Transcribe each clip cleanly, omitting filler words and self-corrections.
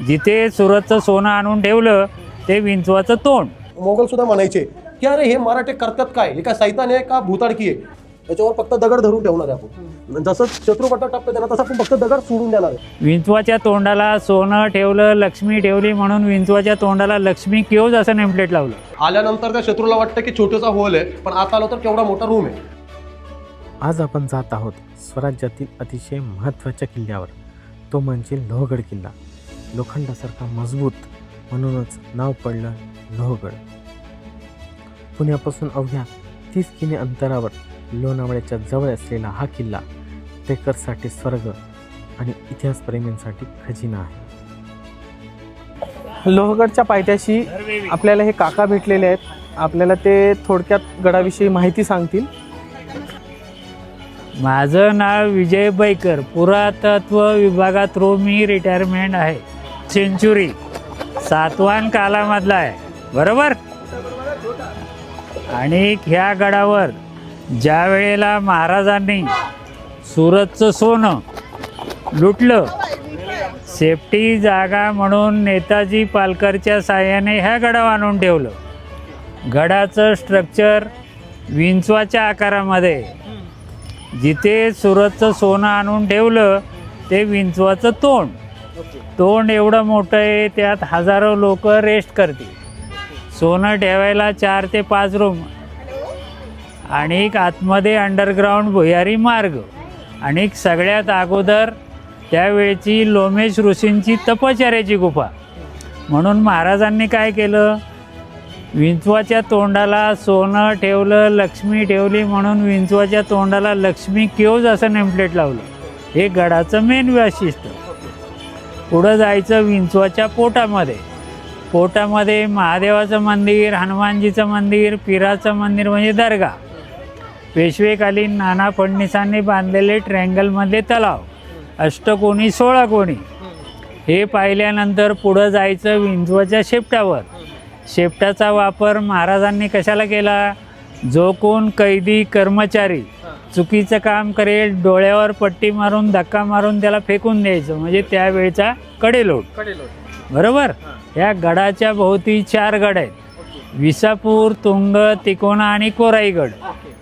जिथे सुरतचं सोनं आणून ठेवलं ते विंचवाचं तोंड. मोगल सुद्धा म्हणायचे की अरे हे मराठे करतात काय, हे काय सैतान आहे का भूताडकी आहे, त्याच्यावर फक्त दगड धरून ठेवणार आहे आपण. जसं शत्रुपट्टा टप्प्यात येणार तसं आपण फक्त दगड सोडून देणार आहे. विंचवाच्या तोंडाला सोनं ठेवलं, लक्ष्मी ठेवली म्हणून विंचवाच्या तोंडाला लक्ष्मी क्योज असं नेमप्लेट लावलं. आल्यानंतर त्या शत्रूला वाटतं की छोटासा होल आहे, पण आता आलो तर केवढा मोठा रूम आहे. आज आपण जात आहोत स्वराज्यातील अतिशय महत्त्वाच्या किल्ल्यावर, तो म्हणजे लोहगड किल्ला. लोखंडासारखा मजबूत, म्हणूनच नाव पडलं लोहगड. पुण्यापासून अवघ्या 30 किमी अंतरावर लोणावळ्याच्या जवळ असलेला हा किल्ला ट्रेकरसाठी स्वर्ग आणि इतिहासप्रेमींसाठी खजिना आहे. लोहगडच्या पायथ्याशी आपल्याला हे काका भेटलेले आहेत. आपल्याला ते थोडक्यात गडाविषयी माहिती सांगतील. माझं नाव विजय बैकर, पुरातत्व विभागात मी रिटायरमेंट आहे. सेंचुरी सातवाहन कालामधला आहे, बरोबर. आणि ह्या गडावर ज्या वेळेला महाराजांनी सुरतचं सोनं लुटलं, सेफ्टी जागा म्हणून नेताजी पालकरच्या साह्याने ह्या गडावर आणून ठेवलं. गडाचं स्ट्रक्चर विंचवाच्या आकारामध्ये, जिथे सुरतचं सोनं आणून ठेवलं ते विंचवाचं तोंड एवढं मोठं आहे, त्यात हजारो लोक रेस्ट करतील. सोनं ठेवायला 4 ते 5 रूम आणि आतमध्ये अंडरग्राऊंड भुयारी मार्ग आणि सगळ्यात अगोदर त्यावेळची लोमेश ऋषींची तपश्चर्याची गुफा. म्हणून महाराजांनी काय केलं, विंचवाच्या तोंडाला सोनं ठेवलं, लक्ष्मी ठेवली म्हणून विंचवाच्या तोंडाला लक्ष्मी क्योज असं नेमप्लेट लावलं. हे गडाचं मेन वैशिष्ट्य. पुढं जायचं विंचवाच्या पोटामध्ये महादेवाचं मंदिर, हनुमानजीचं मंदिर, पिराचं मंदिर म्हणजे दर्गा, पेशवेकालीन नाना फडणीसांनी बांधलेले ट्रँगलमधले तलाव, अष्टकोनी 16 कोणी. हे पाहिल्यानंतर पुढं जायचं विंचवाच्या शेपटावर. शेपटाचा वापर महाराजांनी कशाला केला, जो कोण कैदी कर्मचारी चुकीचं काम करेल डोळ्यावर पट्टी मारून धक्का मारून त्याला फेकून द्यायचं, म्हणजे त्यावेळचा कडेलोट, बरोबर. या गडाच्या भोवती 4 गड आहेत, विसापूर, तुंग, तिकोना आणि कोराईगड.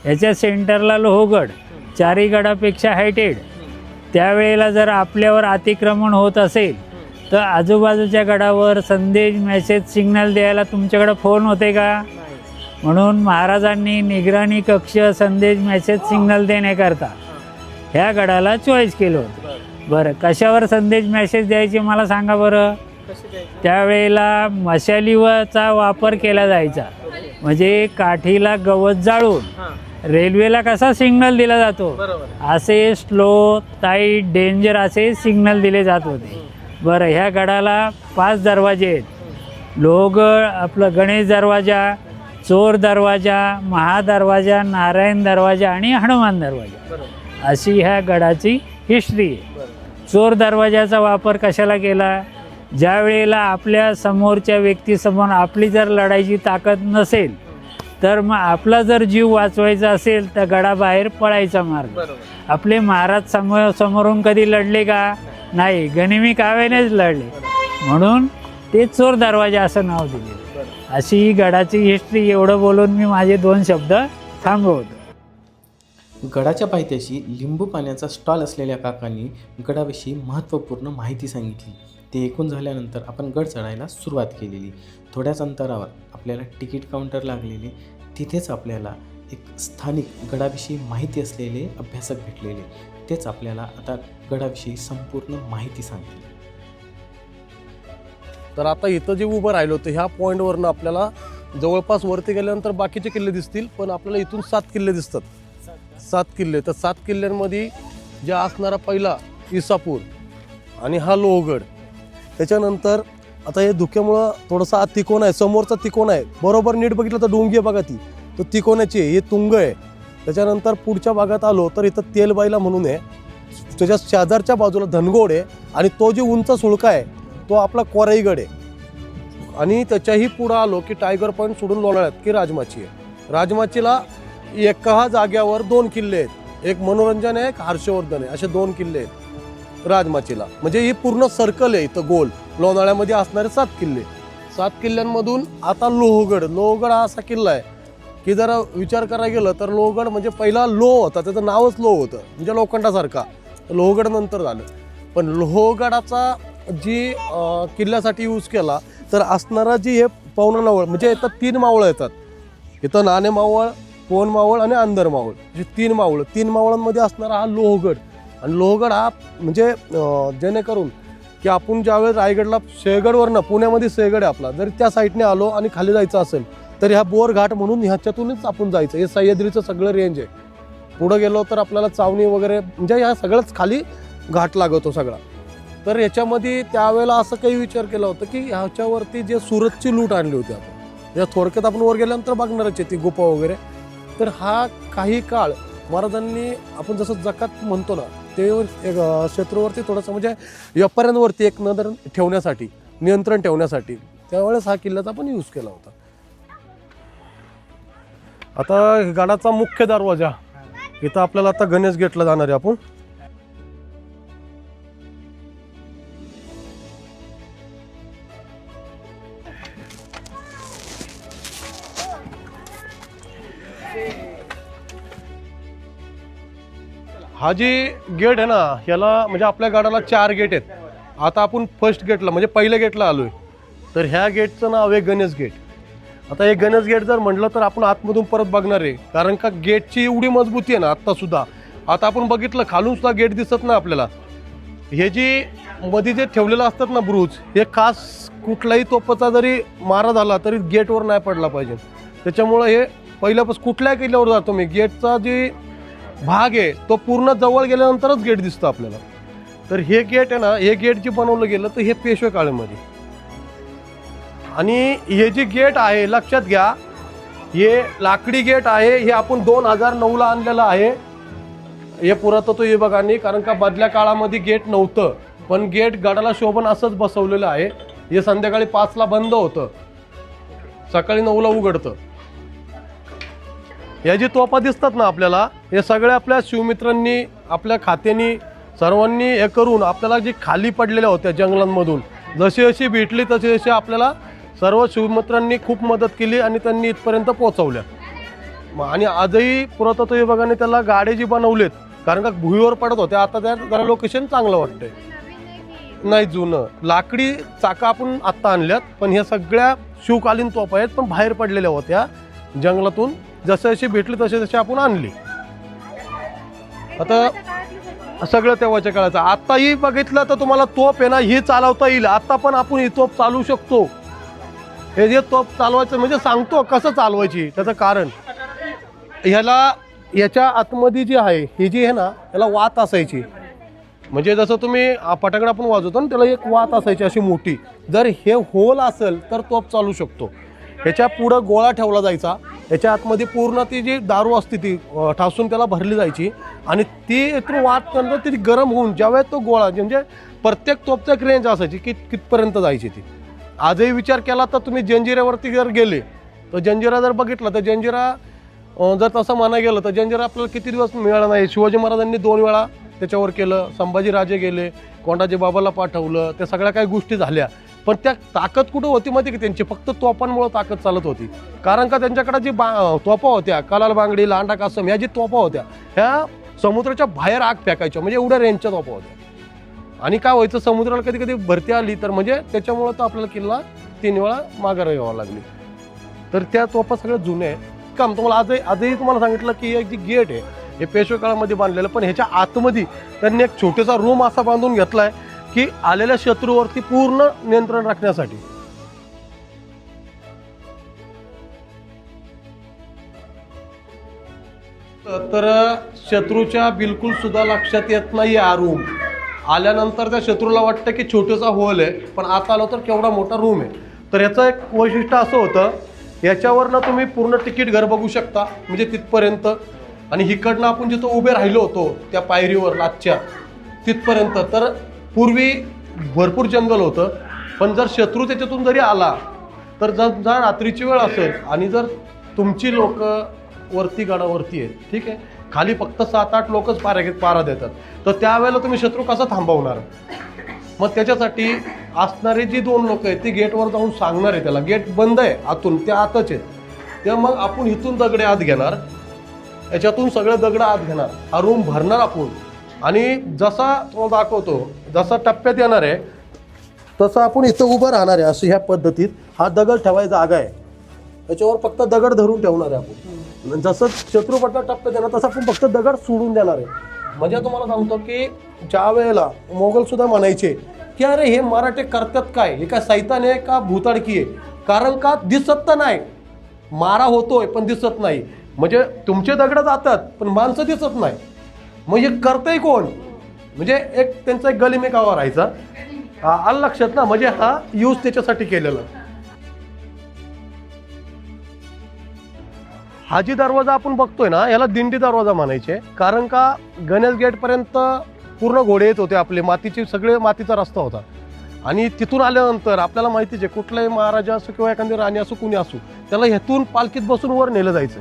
याच्या सेंटरला लोहगड, 4ही गडापेक्षा हायटेड. त्यावेळेला जर आपल्यावर अतिक्रमण होत असेल तर आजूबाजूच्या गडावर संदेश, मेसेज, सिग्नल द्यायला तुमच्याकडे फोन होते का. म्हणून महाराजांनी निगराणी कक्ष, संदेश, मेसेज, सिग्नल देण्याकरता ह्या गडाला चॉईस केलं होतं. बरं, कशावर संदेश मेसेज द्यायचे मला सांगा बरं. त्यावेळेला मशालीचा वापर केला जायचा, म्हणजे काठीला गवत जाळून रेल्वेला कसा सिग्नल दिला जातो असे स्लो, टाईट, डेंजर असे सिग्नल दिले जात होते. बरं, ह्या गडाला 5 दरवाजे आहेत. लोहगड, आपलं गणेश दरवाजा, चोर दरवाजा, महादरवाजा, नारायण दरवाजा आणि हनुमान दरवाजा, अशी ह्या गडाची हिस्ट्री आहे. चोर दरवाजाचा वापर कशाला केला, ज्या वेळेला आपल्या समोरच्या व्यक्तीसमोर आपली जर लढायची ताकद नसेल तर मग आपला जर जीव वाचवायचा असेल तर गडाबाहेर पळायचा मार्ग. आपले महाराज समोरून कधी लढले का, नाही, गनिमी काव्यानेच लढले, म्हणून ते चोर दरवाजा असं नाव दिले. अशी ही गडाची हिस्ट्री. एवढं बोलून मी माझे 2 शब्द थांबवतो. गडाच्या पायथ्याशी लिंबू पाण्याचा स्टॉल असलेल्या काकांनी गडाविषयी महत्त्वपूर्ण माहिती सांगितली. ते ऐकून झाल्यानंतर आपण गड चढायला सुरुवात केलेली. थोड्याच अंतरावर आपल्याला तिकीट काउंटर लागलेले, तिथेच आपल्याला एक स्थानिक गडाविषयी माहिती असलेले अभ्यासक भेटलेले. तेच आपल्याला आता गडाविषयी संपूर्ण माहिती सांगतील. तर आता इथं जे उभं राहिलो होतं ह्या पॉईंटवरनं आपल्याला जवळपास वरती गेल्यानंतर बाकीचे किल्ले दिसतील, पण आपल्याला इथून 7 किल्ले दिसतात. 7 किल्ले. तर 7 किल्ल्यांमध्ये जे असणारा पहिला इसापूर आणि हा लोहगड. त्याच्यानंतर आता हे धुक्यामुळं थोडंसं तिकोना आहे, समोरचा तिकोना आहे, बरोबर नीट बघितलं तर डोंगी आहे बघा ती, तो तिकोण्याची आहे, हे तुंग आहे. त्याच्यानंतर पुढच्या भागात आलो तर इथं तेलबाईला म्हणून आहे, त्याच्या शेजारच्या बाजूला धनगोड आहे आणि तो जे उंच सुळका आहे तो आपला कोराईगड आहे. आणि त्याच्याही पुढं आलो की टायगर पॉईंट सोडून लोणावळ्यात की राजमाची आहे. राजमाचीला एका जाग्यावर 2 किल्ले आहेत, एक मनोरंजन आहे, एक हर्षवर्धन आहे, असे 2 किल्ले आहेत राजमाचीला. म्हणजे ही पूर्ण सर्कल आहे इथं गोल. लोणावळ्यामध्ये असणारे 7 किल्ले. 7 किल्ल्यांमधून आता लोहगड हा असा किल्ला आहे की जरा विचार करायला गेलं तर लोहगड म्हणजे पहिला लोह होता, त्याचं नावच लोह होतं, म्हणजे लोखंडासारखा. लोहगड नंतर झालं. पण लोहगडाचा जी किल्ल्यासाठी यूज केला तर असणारा जी हे पवना मावळ, म्हणजे इथं 3 मावळं येतात. इथं नाणे मावळ, पवन मावळ आणि अंदर मावळ, जे 3 मावळं. 3 मावळांमध्ये असणारा हा लोहगड. आणि लोहगड हा म्हणजे जेणेकरून की आपण ज्यावेळेस रायगडला शेगडवरनं, पुण्यामध्ये शेगड आहे आपला, जर त्या साईडने आलो आणि खाली जायचं असेल तर ह्या बोरघाट म्हणून ह्याच्यातूनच आपण जायचं. हे सह्याद्रीचं सगळं रेंज आहे. पुढं गेलो तर आपल्याला चावणी वगैरे म्हणजे ह्या सगळंच खाली घाट लागतो सगळा. तर याच्यामध्ये त्यावेळेला असं काही विचार केला होता की ह्याच्यावरती जे सुरतची लूट आणली होती आपण, या थोडक्यात आपण वर गेल्यानंतर बघणारच आहे ती गुफा वगैरे. तर हा काही काळ महाराजांनी आपण जसं जकात म्हणतो ना, ते शत्रूवरती थोडंसं म्हणजे व्यापाऱ्यांवरती एक नजर ठेवण्यासाठी, नियंत्रण ठेवण्यासाठी त्यावेळेस हा किल्ल्याचा पण यूज केला होता. आता गडाचा मुख्य दरवाजा इथं आपल्याला आता गणेश गेटला जाणार आहे आपण. हा जी गेट आहे ना, ह्याला म्हणजे आपल्या गडाला 4 गेट आहेत. आता आपण फर्स्ट गेटला म्हणजे पहिल्या गेटला आलोय. तर ह्या गेटचं नाव आहे गणेश गेट. आता हे गणेश गेट जर म्हटलं तर आपण आतमधून परत बघणार आहे, कारण का गेटची एवढी मजबूती आहे ना आत्ता सुद्धा. आता आपण बघितलं खालून सुद्धा गेट दिसत नाही आपल्याला. हे जी मध्ये जे ठेवलेलं असतात ना बुरुज, हे खास कुठलाही तोफाचा जरी मारा झाला तरी गेटवर नाही पडला पाहिजे. त्याच्यामुळं हे पहिल्यापासून कुठल्याही किल्ल्यावर जातो मी, गेटचा जी भाग आहे तो पूर्ण जवळ गेल्यानंतरच गेट दिसतं आपल्याला. तर हे गेट आहे ना, हे गेट जे बनवलं गेलं तर हे पेशवे काळामध्ये. आणि हे जे गेट आहे लक्षात घ्या, हे लाकडी गेट आहे. हे आपण 2009ला आणलेलं आहे. हे पुरातत्व विभागाने, कारण का बदल्या काळामध्ये गेट नव्हतं, पण गेट गडाला शोभन असंच बसवलेलं आहे. हे संध्याकाळी 5ला बंद होतं, सकाळी 9ला उघडतं. या जी तोफा दिसतात ना आपल्याला, हे सगळे आपल्या शिवमित्रांनी आपल्या खात्यानी सर्वांनी हे करून आपल्याला जी खाली पडलेल्या होत्या जंगलांमधून, जशी जशी भेटली तशी तशी आपल्याला सर्व शिवमित्रांनी खूप मदत केली आणि त्यांनी इथपर्यंत पोहोचवल्या. आणि आजही पुरातत्व विभागाने त्याला गाडी जी बनवलेत, कारण का भुईवर पडत होत्या, आता त्या जरा लोकेशन चांगलं वाटतंय. नाही जुनं लाकडी चाका आपण आत्ता आणल्यात, पण ह्या सगळ्या शिवकालीन तोफा आहेत, पण बाहेर पडलेल्या होत्या जंगलातून. जसे जशी भेटली तसे तसे आपण आणली. आता सगळं तेव्हाच्या काळाचं. आत्ताही बघितलं तर तुम्हाला तोफ आहे ना, ही चालवता येईल. आता पण आपण ही तोफ चालवू शकतो. हे जे तोफ चालवायचं म्हणजे सांगतो कसं चालवायची, त्याचं कारण याच्या आतमध्ये जी आहे ही जी आहे ना, याला वात असायची. म्हणजे जसं तुम्ही फटाकडा पण वाजवतो ना, त्याला एक वात असायची अशी मोठी. जर हे होल असेल तर तोफ चालू शकतो. ह्याच्या पुढं गोळा ठेवला जायचा, याच्या आतमध्ये पूर्ण ती जी दारू असते ती ठासून त्याला भरली जायची आणि ती इथून वात नंतर ती गरम होऊन ज्यावेळेस तो गोळा, म्हणजे प्रत्येक तोफचा एक रेंज असायची की कितपर्यंत जायची ती. आजही विचार केला तर तुम्ही जंजिऱ्यावरती जर गेले तर जंजिरा जर बघितला तर जंजिरा जर तसं म्हणायला गेलं तर जंजिरा आपल्याला किती दिवस मिळाला नाही. शिवाजी महाराजांनी 2 वेळा त्याच्यावर केलं, संभाजीराजे गेले, कोंडाजी बाबाला पाठवलं, त्या सगळ्या काही गोष्टी झाल्या. पण त्या ताकद कुठं होती माहिती की त्यांची, फक्त तोफांमुळे ताकद चालत होती. कारण का त्यांच्याकडे जी तोफा होत्या, कलाल बांगडी, लांडा कासम, ह्या जी तोफा होत्या ह्या समुद्राच्या बाहेर आग फेकायच्या, म्हणजे एवढ्या रेंजच्या तोफा होत्या. आणि काय व्हायचं, समुद्राला कधी कधी भरती आली तर म्हणजे त्याच्यामुळं तर आपल्याला किल्ला 3 वेळा माघार घ्यावा लागली. तर त्या तोफा सगळ्या जुन्या आहेत. काम तुम्हाला आजही तुम्हाला सांगितलं की एक जी गेट आहे हे पेशवे काळामध्ये बांधलेलं, पण ह्याच्या आतमध्ये त्यांनी एक छोटासा रूम असा बांधून घेतलाय की आलेल्या शत्रूवरती पूर्ण नियंत्रण राखण्यासाठी. तर शत्रूच्या बिलकुल सुद्धा लक्षात येत नाही हा रूम. आल्यानंतर त्या शत्रूला वाटतं की छोटासा होल आहे, पण आता आलो तर केवढा मोठा रूम आहे. तर याचं एक वैशिष्ट्य असं होतं, याच्यावरनं तुम्ही पूर्ण तिकीट घर बघू शकता, म्हणजे तिथपर्यंत. आणि इकडनं आपण जिथं उभे राहिलो होतो त्या पायरीवर लाचच्या तिथपर्यंत. तर पूर्वी भरपूर जंगल होतं, पण जर शत्रू त्याच्यातून जरी आला तर जर रात्रीची वेळ असेल आणि जर तुमची लोक वरती गडावरती आहेत, ठीक आहे, खाली फक्त 7-8 लोकच पारा देतात, तर त्यावेळेला तुम्ही शत्रू कसा थांबवणार. मग त्याच्यासाठी असणारे जी 2 लोक आहेत ती गेटवर जाऊन सांगणार आहे त्याला, गेट बंद आहे आतून, ते आतच आहेत. तेव्हा मग आपण इथून दगडे आत घेणार, याच्यातून सगळे दगड आत घेणार, हा रूम भरणार आपण. आणि जसा तुम्हाला दाखवतो, जसा टप्प्यात येणार आहे तसं आपण इथं उभं राहणार आहे. असं ह्या पद्धतीत हा दगड ठेवायचा जागा आहे, याच्यावर फक्त दगड धरून ठेवणार आहे आपण. जसं शत्रुपट्टा टप्प्यात येणार तसं आपण फक्त दगड सोडून देणार आहे. म्हणजे तुम्हाला सांगतो की ज्या वेळेला मोगल सुद्धा म्हणायचे की अरे हे मराठे करतात काय, हे काय सैतान आहे का भूताडकी आहे, कारण का दिसत तर नाही, मारा होतोय पण दिसत नाही. म्हणजे तुमचे दगड जातात पण माणसं दिसत नाही, मग हे करतंय कोण. म्हणजे एक त्यांचा एक गलिमेकावा राहायचा. आलं लक्षात ना, म्हणजे हा यूज त्याच्यासाठी केलेला. हा जी दरवाजा आपण बघतोय ना, याला दिंडी दरवाजा म्हणायचे, कारण का गणेश गेटपर्यंत पूर्ण घोडे येत होते आपले, मातीचे सगळे मातीचा रस्ता होता. आणि तिथून आल्यानंतर आपल्याला माहितीच आहे, कुठलाही महाराजा असो किंवा एखादी राणी असो, कुणी असो, त्याला ह्यातून पालखीत बसून वर नेलं जायचं.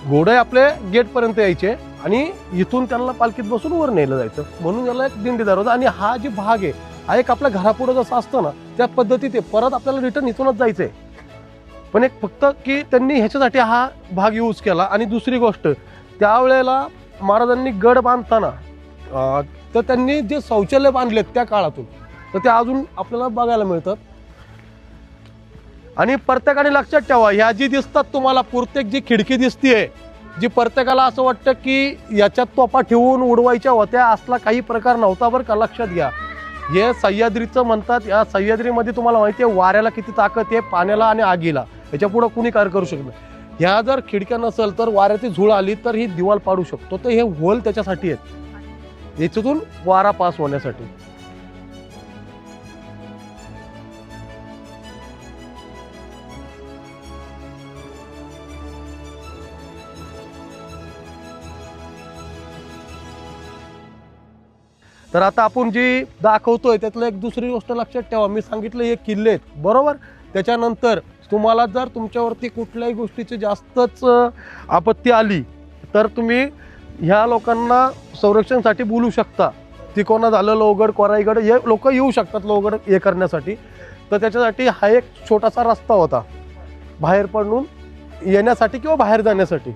घोडे आपले गेटपर्यंत यायचे आणि इथून त्यांना पालखीत बसून वर नेलं जायचं, म्हणून याला एक दिंडी दरवाजा. आणि हा जी भाग आहे हा एक आपल्या घरापुढं जसं असतं ना त्या पद्धतीत आहे, परत आपल्याला रिटर्न इथूनच जायचं आहे. पण एक फक्त की त्यांनी ह्याच्यासाठी हा भाग यूज केला. आणि दुसरी गोष्ट, त्यावेळेला महाराजांनी गड बांधताना तर त्यांनी जे शौचालय बांधलेत त्या काळातून, तर ते अजून आपल्याला बघायला मिळतात. आणि प्रत्येकाने लक्षात ठेवा, ह्या जी दिसतात तुम्हाला प्रत्येक जी खिडकी दिसतीये, जी प्रत्येकाला असं वाटतं की याच्यात तोफा ठेवून उडवायच्या होत्या, असला काही प्रकार नव्हता बरं का, लक्षात घ्या. हे सह्याद्रीचं म्हणतात, या सह्याद्रीमध्ये तुम्हाला माहिती आहे वाऱ्याला किती ताकद आहे, पाण्याला आणि आगीला, याच्या पुढं कुणी कार्य करू शकत नाही. ह्या जर खिडक्या नसेल तर वाऱ्याची झुळ आली तर ही दिवाल पाडू शकतो. तर हे होल त्याच्यासाठी आहेत, याच्यातून वारा पास होण्यासाठी. तर आता आपण जी दाखवतोय त्यातलं एक दुसरी गोष्ट लक्षात ठेवा, मी सांगितलं हे किल्ले आहेत बरोबर. त्याच्यानंतर तुम्हाला जर तुमच्यावरती कुठल्याही गोष्टीची जास्तच आपत्ती आली तर तुम्ही ह्या लोकांना संरक्षणासाठी बोलू शकता. तिकोना झालं, लोहगड, कोराईगड, हे लोक येऊ शकतात लोहगड हे करण्यासाठी. तर त्याच्यासाठी हा एक छोटासा रस्ता होता बाहेर पडून येण्यासाठी किंवा बाहेर जाण्यासाठी.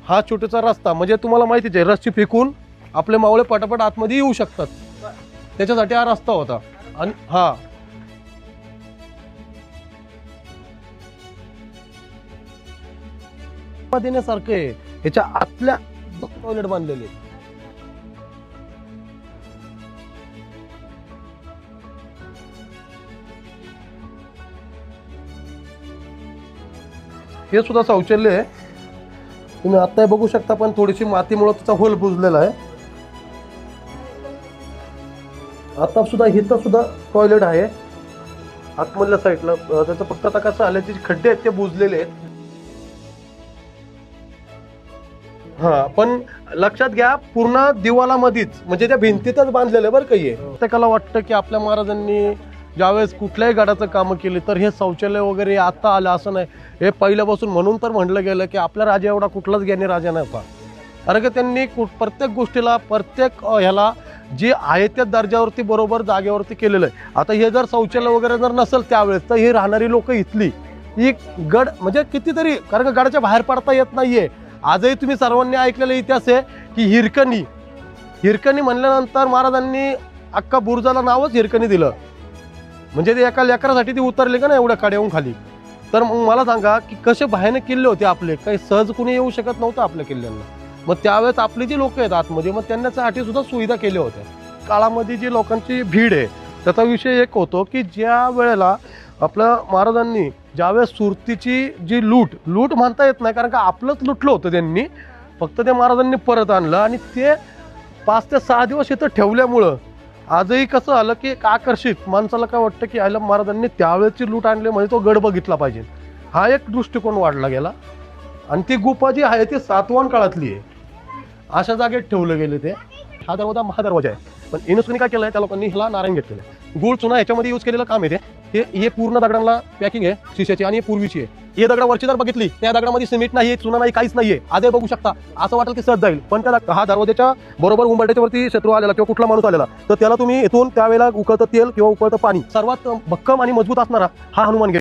हा छोटासा रस्ता म्हणजे तुम्हाला माहितीच आहे, रस्सी फेकून आपले मावळे पटापट आतमध्ये येऊ शकतात, त्याच्यासाठी हा रस्ता होता. आणि हा देण्यासारखं आहे, ह्याच्या आतल्या टॉयलेट बांधलेले. हे सुद्धा शौचालय आहे, तुम्ही आता बघू शकता, पण थोडीशी मातीमुळे त्याचा होल बुजलेला आहे. आता सुद्धा इथं सुद्धा टॉयलेट आहे आतमधल्या साईडला. त्याचं फक्त आता कसं आलं, जे खड्डे आहेत ते बुजलेले आहेत. हा, पण लक्षात घ्या पूर्ण दिवालामध्येच, म्हणजे त्या भिंतीतच बांधलेलं बरं काही आहे. प्रत्येकाला वाटतं की आपल्या महाराजांनी ज्यावेळेस कुठल्याही गडाचं कामं केली तर हे शौचालय वगैरे आता आलं, असं नाही. हे पहिल्यापासून म्हणून तर म्हटलं गेलं की आपल्या राजा एवढा कुठलाच ज्ञानी राजा नाही होता, कारण की त्यांनी प्रत्येक गोष्टीला, प्रत्येक ह्याला जे आहे त्या दर्जावरती बरोबर जागेवरती केलेलं आहे. आता हे जर शौचालय वगैरे जर नसेल त्यावेळेस, तर ही राहणारी लोक इथली ही गड म्हणजे कितीतरी, कारण का गडाच्या बाहेर पडता येत नाहीये. आजही तुम्ही सर्वांनी ऐकलेला इतिहास आहे की हिरकणी म्हणल्यानंतर महाराजांनी अख्खा बुर्जाला नावच हिरकणी दिलं. म्हणजे ते एका लेकरासाठी ते उतरले का ना एवढ्या काड्याहून खाली. तर मग मला सांगा की कसे भयानक किल्ले होते आपले, काही सहज कुणी येऊ शकत नव्हतं आपल्या किल्ल्यांना. मग त्यावेळेस आपली जी लोक आहेत आतमध्ये, मग त्यांच्यासाठी सुद्धा सुविधा केल्या होत्या. काळामध्ये जी लोकांची भीड आहे त्याचा विषय एक होतो की ज्या वेळेला आपल्या महाराजांनी ज्यावेळेस सुरतीची जी लूट म्हणता येत नाही, कारण का आपलंच लुटलं होतं त्यांनी, फक्त ते महाराजांनी परत आणलं. आणि ते 5 ते 6 दिवस इथं ठेवल्यामुळं आजही कसं आलं की एक आकर्षित माणसाला काय वाटतं की आयला महाराजांनी त्यावेळेची लूट आणली म्हणजे तो गड बघितला पाहिजे, हा एक दृष्टिकोन वाढला गेला. आणि ती गुफा जी आहे ती सातवाहन काळातली आहे, अशा जागेत ठेवलं गेले ते. हा दरवाजा महादरवाजा आहे. पण इन्स्टनी काय केलं आहे, त्या लोकांनी ह्याला नारायण गेट केलं आहे. गुळ चुना याच्यामध्ये यूज केलेलं काम आहे हे पूर्ण दगडांना पॅकिंग आहे शिशाची आणि हे पूर्वीची आहे. हे दगडावरची जर बघितली त्या दगडामध्ये सिमेंट नाही, चुना नाही, काहीच नाहीये. आधी बघू शकता, असं वाटेल की सहज जाईल, पण त्याला हा दरवाजाच्या बरोबर उंबरठ्याच्या वरती शत्रू आलेला किंवा कुठला माणूस आलेला तर त्याला तुम्ही इथून त्यावेळेला उकळतं तेल किंवा उकळतं पाणी सर्वात भक्कम आणि मजबूत असणारा हा हनुमान गेट.